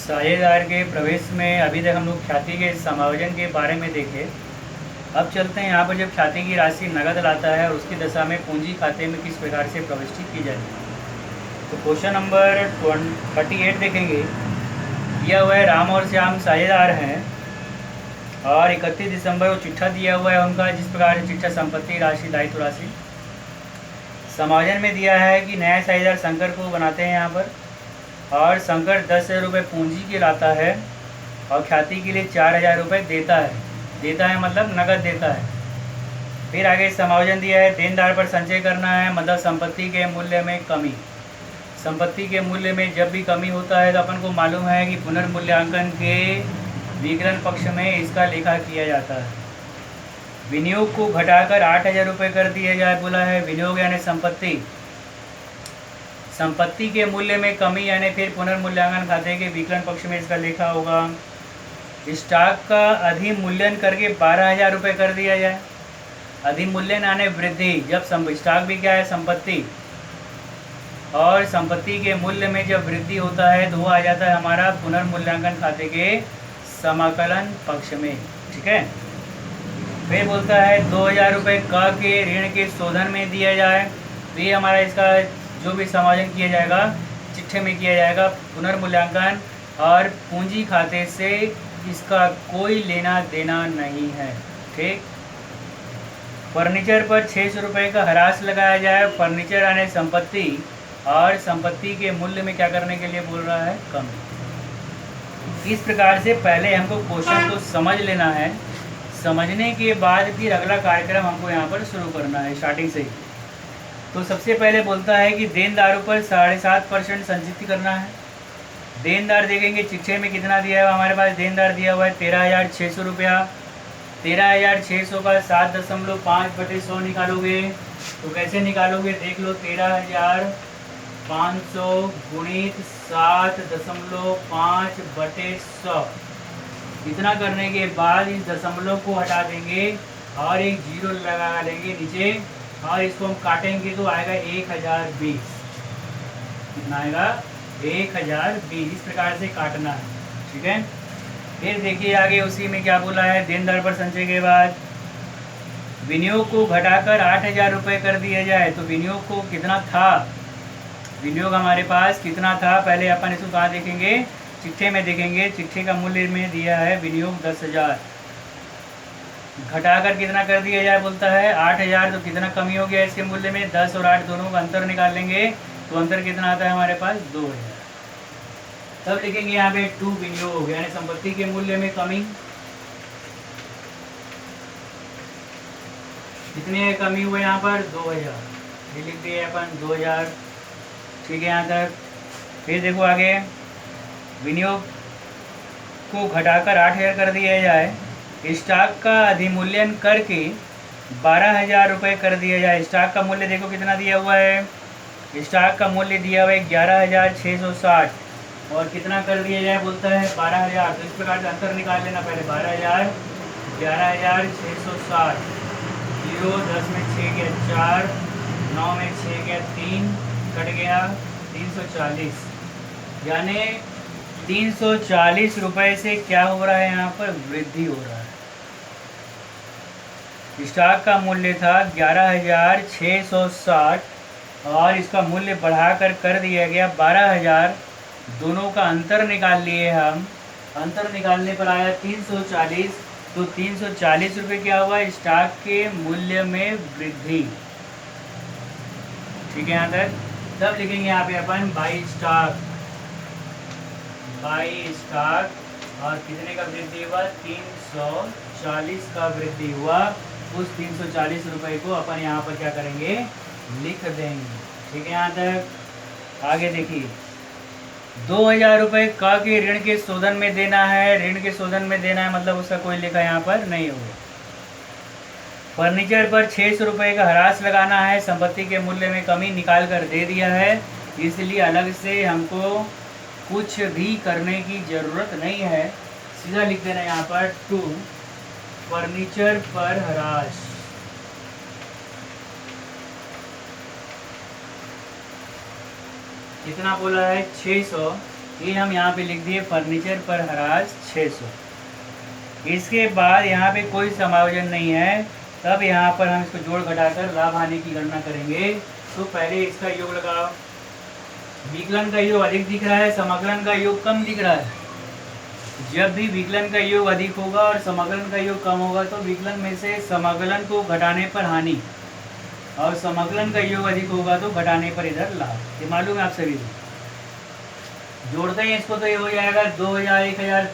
साझेदार के प्रवेश में अभी तक हम लोग ख्याति के समायोजन के बारे में देखे। अब चलते हैं यहाँ पर जब ख्याति की राशि नगद लाता है उसकी दशा में पूंजी खाते में किस प्रकार से प्रविष्टि की जाती है। तो क्वेश्चन नंबर 38 देखेंगे। दिया हुआ है राम और श्याम साझेदार हैं और 31 दिसंबर को चिट्ठा दिया हुआ है उनका, जिस प्रकार से चिट्ठा संपत्ति राशि दायित्व राशि। समायोजन में दिया है कि नया साझेदार शंकर को बनाते हैं यहाँ पर, और शंकर 10,000 रुपये पूंजी के लाता है और ख्याति के लिए 4,000 रुपये देता है मतलब नगद देता है। फिर आगे समायोजन दिया है देनदार पर संचय करना है, मतलब संपत्ति के मूल्य में कमी। संपत्ति के मूल्य में जब भी कमी होता है तो अपन को मालूम है कि पुनर्मूल्यांकन के विकलन पक्ष में इसका लेखा किया जाता है। विनियोग को घटाकर 8,000 रुपये कर दिया जाए बोला है। विनियोग यानी संपत्ति के मूल्य में कमी यानी फिर पुनर्मूल्यांकन खाते के विकलन पक्ष में इसका लेखा होगा। स्टॉक का अधिमूल्यन करके 12,000 रुपये कर दिया जाए। अधिमूल्यन यानी वृद्धि, जब स्टॉक भी क्या है संपत्ति, और संपत्ति के मूल्य में जब वृद्धि होता है तो वो आ जाता है हमारा पुनर्मूल्यांकन खाते के समाकलन पक्ष में। ठीक है। फिर बोलता है 2,000 रुपये क के ऋण के शोधन में दिया जाए। तो ये हमारा इसका जो भी समायोजन किया जाएगा चिट्ठे में किया जाएगा पुनर्मूल्यांकन, और पूंजी खाते से इसका कोई लेना देना नहीं है। ठीक। फर्नीचर पर 600 रुपये का ह्रास लगाया जाए। फर्नीचर यानी संपत्ति, और संपत्ति के मूल्य में क्या करने के लिए बोल रहा है कमी। इस प्रकार से पहले हमको क्वेश्चन को समझ लेना है, समझने के बाद फिर अगला कार्यक्रम हमको यहाँ पर शुरू करना है स्टार्टिंग से ही। तो सबसे पहले बोलता है कि देनदारों पर 7.5% संचित करना है। देनदार देखेंगे चिट्ठे में कितना दिया है हमारे पास, देनदार दिया हुआ है 13,600 रुपया। 13,600 का 7.5/100 निकालोगे तो कैसे निकालोगे देख लो। 13,500 गुणित 7.5/100। इतना करने के बाद इस दशमलव को हटा देंगे और एक जीरो लगा लेंगे नीचे, और इसको हम काटेंगे तो आएगा 1,020। कितना आएगा 1,020। इस प्रकार से काटना है। ठीक है। फिर देखिए आगे उसी में क्या बोला है। देनदार पर संचय के बाद विनियोग को घटाकर 8,000 रुपये कर दिया जाए। तो विनियोग को कितना था, विनियोग हमारे पास कितना था पहले अपन इसको कहाँ देखेंगे, चिट्ठे में देखेंगे। चिट्ठे का मूल्य में दिया है विनियोग 10,000, घटाकर कितना कर दिया जाए बोलता है 8,000। तो कितना कमी हो गया इसके मूल्य में, 10 और 8 दोनों का अंतर निकाल लेंगे तो अंतर कितना आता है हमारे पास 2,000। तब लिखेंगे यहाँ पे टू विनियोग यानी संपत्ति के मूल्य में कमी। कितने कमी हुए यहाँ पर 2,000, ये लिख दिए अपन 2,000। ठीक है यहाँ तक। फिर देखो आगे विनियोग को घटाकर 8,000 कर दिया जाए। स्टॉक का अधिमूल्यन करके 12,000 रुपये कर दिया जाए। स्टॉक का मूल्य देखो कितना दिया हुआ है, स्टॉक का मूल्य दिया हुआ है 11,660, और कितना कर दिया जाए बोलता है 12,000। तो इस प्रकार से अंतर निकाल लेना पहले 12,000, 11,660, 0 10 में 6 गया 4, 9 में 6 गया 3, कट गया 340, यानी 340 रुपये से क्या हो रहा है यहाँ पर वृद्धि हो रहा है। स्टॉक का मूल्य था 11,660 और इसका मूल्य बढ़ाकर कर दिया गया 12,000। दोनों का अंतर निकाल लिए हम, अंतर निकालने पर आया 340। तो 340 रुपये क्या हुआ स्टॉक के मूल्य में वृद्धि। ठीक है यहाँ तक। तब लिखेंगे यहाँ पे अपन बाई स्टॉक, और कितने का वृद्धि हुआ 340 का वृद्धि हुआ। उस 340 रुपये को अपन यहाँ पर क्या करेंगे लिख देंगे। ठीक है यहाँ तक। आगे देखिए 2,000 रुपये का के ऋण के शोधन में देना है। ऋण के शोधन में देना है मतलब उसका कोई लेखा यहाँ पर नहीं होगा। फर्नीचर पर 600 रुपये का ह्रास लगाना है। संपत्ति के मूल्य में कमी निकाल कर दे दिया है, इसलिए अलग से हमको कुछ भी करने की ज़रूरत नहीं है। सीधा लिख देना यहाँ पर टू फर्नीचर पर ह्रास। कितना बोला है 600, ये हम यहाँ पे लिख दिए फर्नीचर पर हराज 600। इसके बाद यहाँ पे कोई समायोजन नहीं है, तब यहाँ पर हम इसको जोड़ घटाकर लाभ हानि की गणना करेंगे। तो पहले इसका योग लगाओ। विकलन का योग अधिक दिख रहा है, समाकलन का योग कम दिख रहा है। जब भी विकलन का योग अधिक होगा और समाकलन का योग कम होगा तो विकलन में से समाकलन को घटाने पर हानि, और समाकलन का योग अधिक होगा तो घटाने पर इधर लाभ। ये मालूम है आप सभी को। जोड़ते हैं इसको तो ये हो जाएगा 2000, 1000,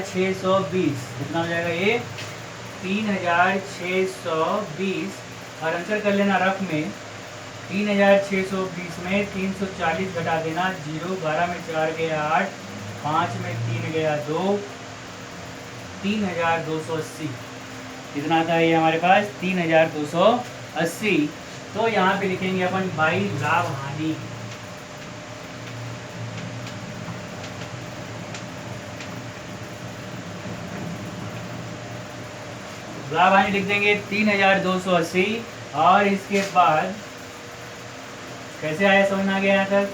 3620। कितना हो जाएगा ये 3620। और आंसर कर लेना रफ में। 3620 में 340 घटा देना 0, 12 में 4 गया 8, 5 में 3 गया 2, 3280। कितना आता है ये हमारे पास 3280। तो यहाँ पे लिखेंगे अपन भाई लाभ हानि। लाभ हानि लिख देंगे 3280। और इसके बाद कैसे आया समझ में आ गया यहाँ तक।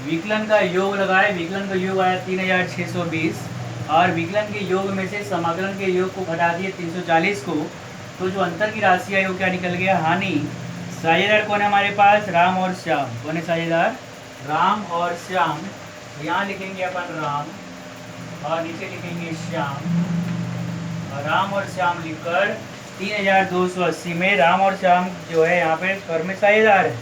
विकलन का योग लगाए, विकलन का योग आया 3620 और विकलन के योग में से समाकलन के योग को घटा दिए 340 को। तो जो अंतर की राशि है वो क्या निकल गया हानि। साझेदार कौन है हमारे पास राम और श्याम। कौन है साझेदार राम और श्याम। यहाँ लिखेंगे अपन राम और नीचे लिखेंगे श्याम। राम और श्याम लिखकर 3280 में राम और श्याम जो है यहाँ पे स्वर में साझेदार है।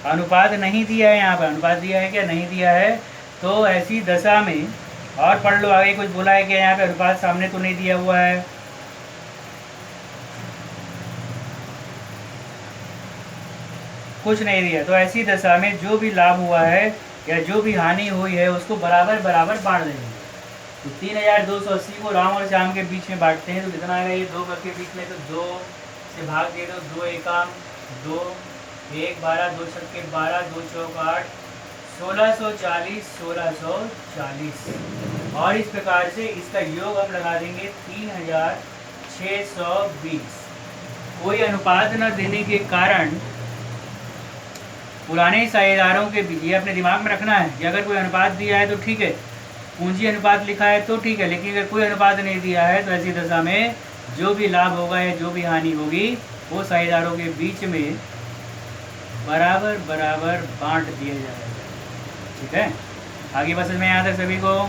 अनुपात नहीं दिया है, यहाँ पर अनुपात दिया है क्या नहीं दिया है। तो ऐसी दशा में और पढ़ लो आगे, कुछ बोला है कि यहाँ पे अनुपात सामने तो नहीं दिया हुआ है। कुछ नहीं दिया। तो ऐसी दशा में जो भी लाभ हुआ है या जो भी हानि हुई है उसको बराबर बराबर बांट देंगे। तो 3280 को राम और श्याम के बीच में बांटते हैं तो कितना आएगा ये 2 के बीच में। तो 2 से भाग दे दो, 2 एकम 2, 1 12, 2 छक्के 12, 2 चौक 8, 1640 1640। और इस प्रकार से इसका योग हम लगा देंगे 3620। कोई अनुपात न देने के कारण पुराने साझेदारों के बीच, ये अपने दिमाग में रखना है कि अगर कोई अनुपात दिया है तो ठीक है, पूंजी अनुपात लिखा है तो ठीक है, लेकिन अगर कोई अनुपात नहीं दिया है तो ऐसी दशा में जो भी लाभ होगा या जो भी हानि होगी वो साझेदारों के बीच में बराबर बराबर बांट दिया जाएगा। ठीक है, आगे बस में यहाँ तक सभी को।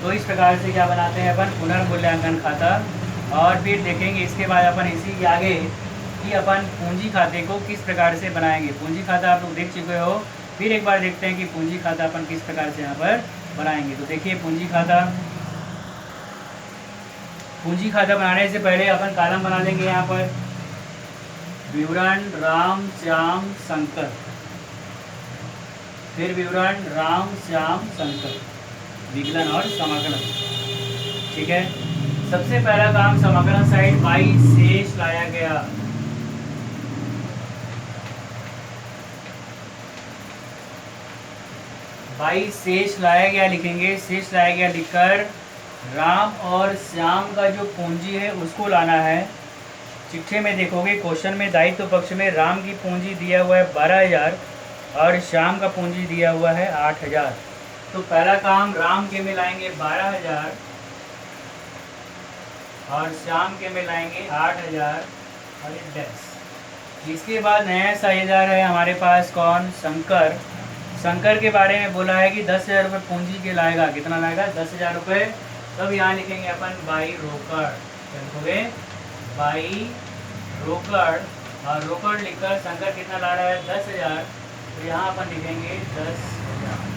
तो इस प्रकार से क्या बनाते हैं अपन पुनर्मूल्यांकन खाता। और फिर देखेंगे इसके बाद अपन इसी के आगे कि अपन पूंजी खाते को किस प्रकार से बनाएंगे। पूंजी खाता आप लोग देख चुके हो, फिर एक बार देखते हैं कि पूंजी खाता अपन किस प्रकार से यहाँ पर बनाएंगे। तो देखिए पूंजी खाता। पूंजी खाता बनाने से पहले अपन कॉलम बना लेंगे यहाँ पर विवरण राम श्याम शंकर, फिर विवरण राम श्याम शंकर, विकलन और समाकलन। ठीक है, सबसे पहला काम समाकलन साइड बाई शेष लाया गया। बाई शेष लाया गया लिखेंगे। शेष लाया गया लिखकर राम और श्याम का जो पूंजी है उसको लाना है। चिट्ठे में देखोगे क्वेश्चन में दायित्व पक्ष में राम की पूंजी दिया हुआ है 12,000 और श्याम का पूंजी दिया हुआ है 8,000। तो पहला काम राम के में लाएंगे 12,000 और श्याम के में लाएंगे 8,000 और एक डैश। इसके बाद नया साझेदार है हमारे पास कौन शंकर। शंकर के बारे में बोला है कि 10,000 रुपये पूंजी के लाएगा। कितना लाएगा 10,000 रुपये। तब यहाँ लिखेंगे अपन बाई रोकड़। लिखोगे बाई रोकड़ और रोकड़ लिखकर शंकर कितना ला रहा है 10,000। तो यहाँ अपन लिखेंगे 10,000।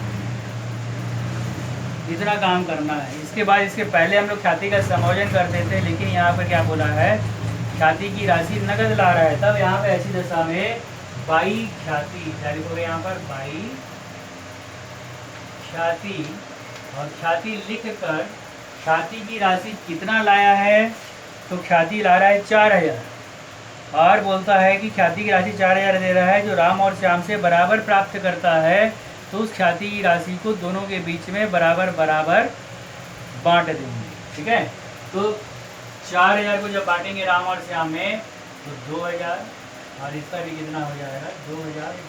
इतना काम करना है। इसके बाद इसके पहले हम लोग ख्याति का समायोजन करते थे, लेकिन यहाँ पर क्या बोला है ख्याति की राशि नगद ला रहा है। तब यहाँ पे ऐसी दशा में बाई ख्याति, क्या लिखोगे यहाँ पर बाई ख्याति और ख्याति लिख कर ख्याति की राशि कितना लाया है। तो ख्याति ला रहा है 4,000 और बोलता है कि ख्याति की राशि 4,000 दे रहा है जो राम और श्याम से बराबर प्राप्त करता है। तो उस ख्याति की राशि को दोनों के बीच में बराबर बराबर बांट देंगे। ठीक है, तो 4,000 को जब बांटेंगे राम और श्याम में तो 2,000 और इसका भी कितना हो जाएगा 2,010।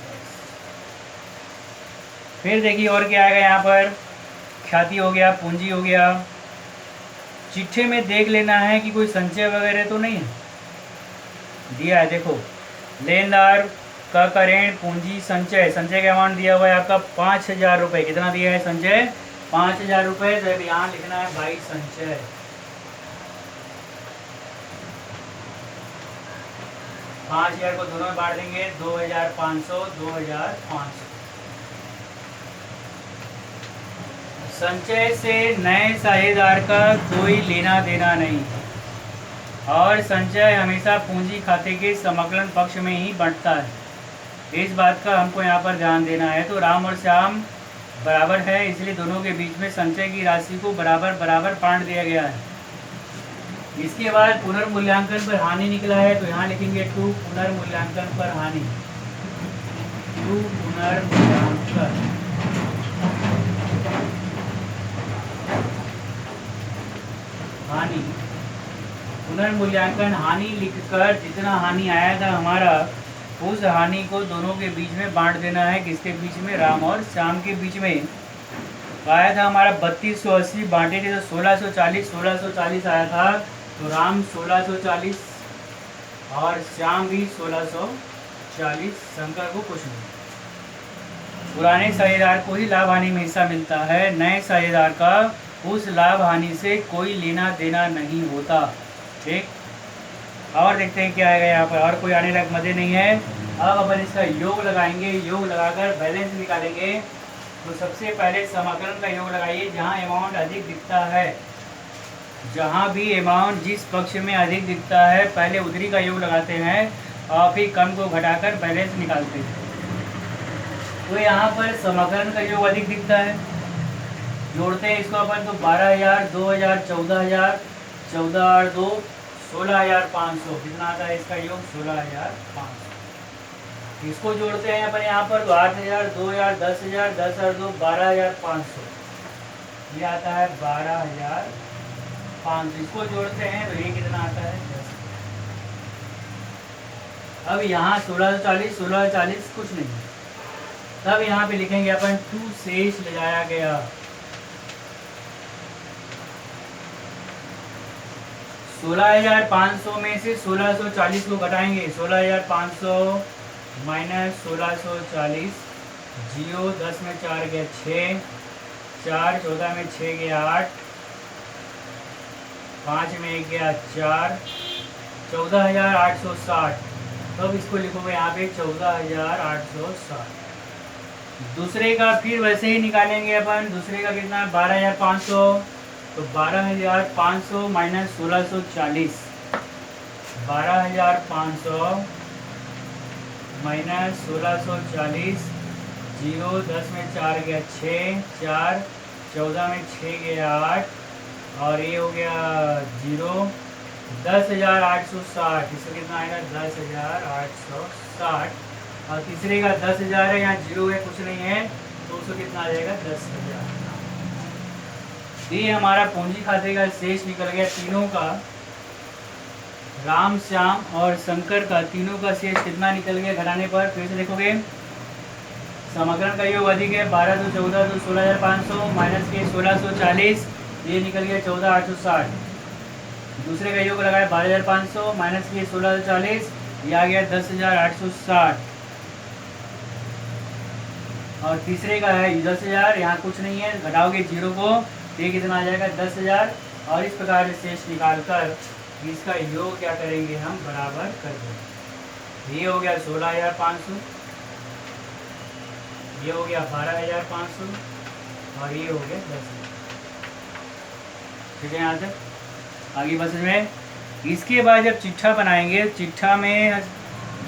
फिर देखिए और क्या आएगा यहाँ पर, ख्याति हो गया, पूंजी हो गया। चिट्ठे में देख लेना है कि कोई संचय वगैरह तो नहीं है, दिया है देखो, लेनदार का ऋण, पूंजी, संचय। संचय का अमाउंट दिया हुआ है आपका 5,000 रुपये। कितना दिया है संचय? 5,000 रुपये। तो यहाँ लिखना है भाई संचय। पाँच हजार को दोनों में बांट देंगे, 2,500, 2,500। संचय से नए साझेदार का कोई लेना देना नहीं, और संचय हमेशा पूंजी खाते के समाकलन पक्ष में ही बढ़ता है। इस बात का हमको यहाँ पर ध्यान देना है। तो राम और श्याम बराबर है, इसलिए दोनों के बीच में संचय की राशि को बराबर बराबर बांट दिया गया है। इसके बाद पुनर्मूल्यांकन पर हानि निकला है, तो यहाँ लिखेंगे टू पुनर्मूल्यांकन पर हानि, टू पुनर्मूल्यांकन। हानि, पुनर्मूल्यांकन हानि लिखकर जितना हानि आया था हमारा, उस हानि को दोनों के बीच में बांट देना है। किसके बीच में? राम और श्याम के बीच में। आया था हमारा 3280, बांटे थे तो 1640 आया था। तो राम 1640 और श्याम भी 1640, शंकर को कुछ नहीं। पुराने साझेदार को ही लाभ हानि में हिस्सा मिलता है, नए साझेदार का उस लाभ हानि से कोई लेना देना नहीं होता। ठीक, और देखते हैं क्या आएगा यहाँ पर, और कोई आने लायक मजे नहीं है। अब अपन इसका योग लगाएंगे, योग लगाकर बैलेंस निकालेंगे। तो सबसे पहले समाकलन का योग लगाइए, जहाँ अमाउंट अधिक दिखता है, जहाँ भी अमाउंट जिस पक्ष में अधिक दिखता है, पहले उधरी का योग लगाते हैं और फिर कम को घटाकर बैलेंस निकालते हैं। तो यहाँ पर समाकलन का योग अधिक दिखता है, जोड़ते हैं इसको अपन। तो 12,000, 2,000, 14,000, 14 और 2 16,500। कितना आता है इसका योग? 16,500। इसको जोड़ते हैं अपन यहाँ पर, तो 8,000, 2,000, 10,000, 10 और 2 12,500। ये आता है 12,500। इसको जोड़ते हैं तो ये कितना आता है? 10। अब यहाँ 1640 कुछ नहीं, तब यहाँ पे लिखेंगे अपन टू शेष ले जाया गया। 16,500 में से 1640 को घटाएंगे। 16,500 माइनस 1640, 0 10 में 4 गया 6, 4 14 में 6 गया 8, 5 में 1 गया 4, 14,860। तब इसको लिखोगे यहाँ पे 14,860। दूसरे का फिर वैसे ही निकालेंगे अपन। दूसरे का कितना है? 12,500। तो 12,500 माइनस 1640, 12,500 माइनस 1640, 0 10 में 4 गया 6, 4 14 में 6 गया 8, और ये हो गया 0, 10,860। इसका कितना आएगा? 10,860। और तीसरे का 10,000 है, यहाँ 0 है, कुछ नहीं है, तो उसको कितना आ जाएगा? 10,000। ये हमारा पूंजी खाते का शेष निकल गया तीनों का, राम, श्याम और शंकर का, तीनों का शेष कितना निकल गया घटाने पर? फिर से देखोगे, समाकलन का योग अधिक है, 12 तो 14 तो 16,500 माइनस के 1640, ये निकल गया 14,860। दूसरे का योग लगाया 12,500 माइनस के 1640, ये आ गया 10,860। और तीसरे का है 10,000, यहाँ कुछ नहीं है, घटाओगे 0 को, ये कितना आ जाएगा? 10,000। और इस प्रकार से शेष निकाल कर इसका योग क्या करेंगे हम? बराबर कर देंगे। ये हो गया 16,500, ये हो गया 12,500, और ये हो गया 10,000। ठीक है, यहाँ तक आगे बस में। इसके बाद जब चिट्ठा बनाएंगे, चिट्ठा में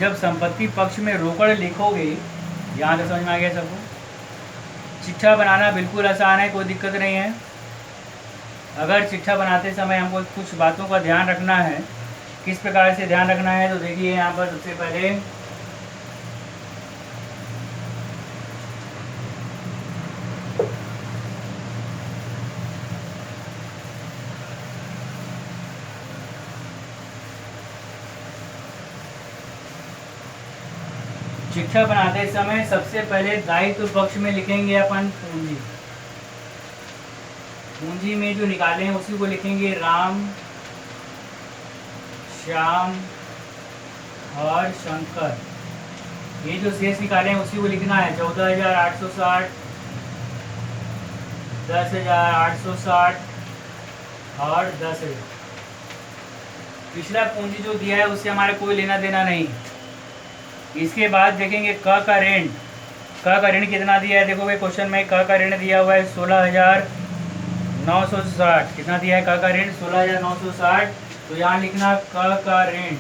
जब संपत्ति पक्ष में रोकड़ लिखोगे, यहाँ तक समझ में आ गया सबको? चिट्ठा बनाना बिल्कुल आसान है, कोई दिक्कत नहीं है। अगर चिट्ठा बनाते समय हमको कुछ बातों का ध्यान रखना है, किस प्रकार से ध्यान रखना है, तो देखिए यहाँ पर सबसे पहले चिट्ठा बनाते समय सबसे पहले दायित्व पक्ष में लिखेंगे अपन पूंजी। पूंजी में जो निकाले हैं उसी को लिखेंगे राम, श्याम और शंकर। ये जो शेष निकाले हैं उसी को लिखना है 14,860, 10,860 और 10,000। पिछला पूंजी जो दिया है उससे हमारे कोई लेना देना नहीं। इसके बाद देखेंगे क का ऋण। क का ऋण कितना दिया है देखोगे क्वेश्चन में। क का ऋण दिया हुआ है 16,960। कितना दिया है क का ऋण? 16,960। तो यहाँ लिखना क का ऋण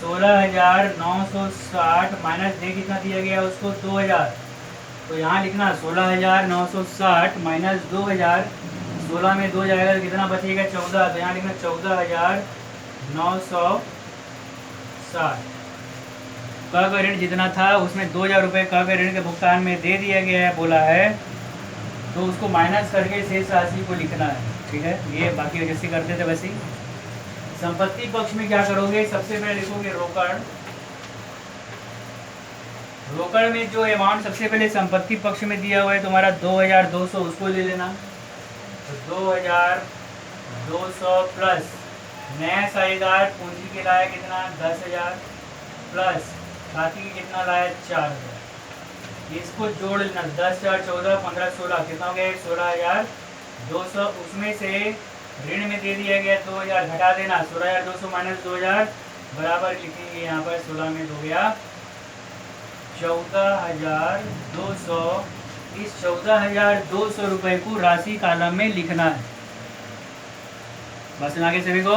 16,960 माइनस दे कितना दिया गया उसको 2,000। तो यहाँ लिखना 16,960 माइनस 2,000। 16 में 2 जाएगा तो कितना बचेगा? 14। तो यहाँ लिखना 14,960। क का ऋण जितना था उसमें 2,000 रुपये क का ऋण के भुगतान में दे दिया गया है बोला है, तो उसको माइनस करके शेष राशि को लिखना है। ठीक है, ये बाकी जैसे करते थे वैसे ही। संपत्ति पक्ष में क्या करोगे? सबसे पहले लिखोगे रोकड़। रोकड़ में जो अमाउंट सबसे पहले संपत्ति पक्ष में दिया हुआ है तुम्हारा 2,200, उसको ले लेना। तो 2,200 प्लस नया साझेदार पूंजी के लाया कितना? 10,000 प्लस बाकी कितना लाया? 4,000। इसको जोड़ लेना 10, 4, 14, 15, 16 कितना हो गया? 16,200। उसमें से ऋण में दे दिया गया 2,000, घटा देना 16,200 माइनस 2,000 बराबर लिखेंगे यहाँ पर 16 में हो गया 14,200। इस 14,200 रुपये को राशि कालम में लिखना है। बस आगे सभी को।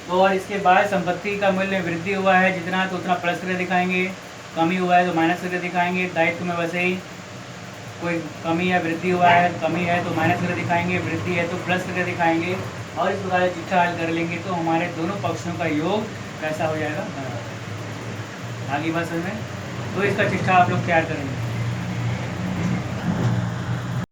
तो और इसके बाद संपत्ति का मूल्य वृद्धि हुआ है जितना तो उतना प्लस करके दिखाएंगे, कमी हुआ है तो माइनस करके दिखाएंगे। दायित्व में वैसे ही कोई कमी है वृद्धि हुआ है, कमी है तो माइनस करके दिखाएंगे, वृद्धि है तो प्लस करके दिखाएंगे। और इस प्रकार चिट्ठा हल कर लेंगे तो हमारे दोनों पक्षों का योग कैसा हो जाएगा? आगे बात समझ में। तो इसका चिट्ठा आप लोग तैयार करेंगे।